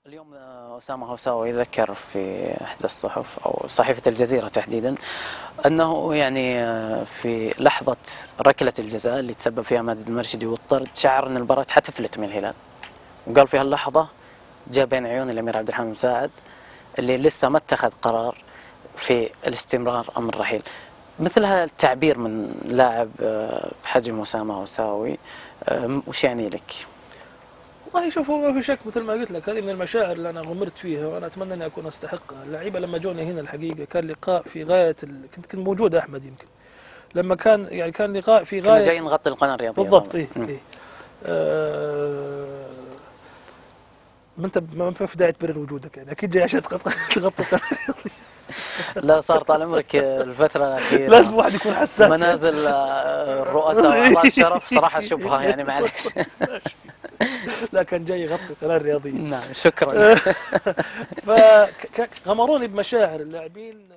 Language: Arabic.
اليوم أسامة هوساوي ذكر في إحدى الصحف أو صحيفة الجزيرة تحديدا أنه يعني في لحظة ركلة الجزاء اللي تسبب فيها ماجد المرشدي والطرد شعر أن المباراة حتفلت من الهلال، وقال في هاللحظة جاء بين عيون الأمير عبد الحميد مساعد اللي لسه ما اتخذ قرار في الاستمرار أم الرحيل. مثل هذا التعبير من لاعب بحجم أسامة هوساوي وش يعني لك؟ والله شوفوا، ما في شك مثل ما قلت لك، هذه من المشاعر اللي انا غمرت فيها وانا اتمنى اني اكون استحقها. اللعيبه لما جوني هنا الحقيقه كان لقاء في غايه كنت موجود احمد يمكن لما كان لقاء في كنا غايه. جايين نغطي القناة الرياضية بالضبط، طبعا. ايه. ما انت ما في داعي تبرر وجودك، يعني اكيد جاي عشان تغطي لا صار طال عمرك الفترة الأخيرة لازم واحد يكون حساس يعني. منازل الرؤساء وأعضاء الشرف صراحة شبهة يعني معلش. لا، كان جاي يغطي القناه الرياضيه. نعم شكرا. فغمروني بمشاعر اللاعبين.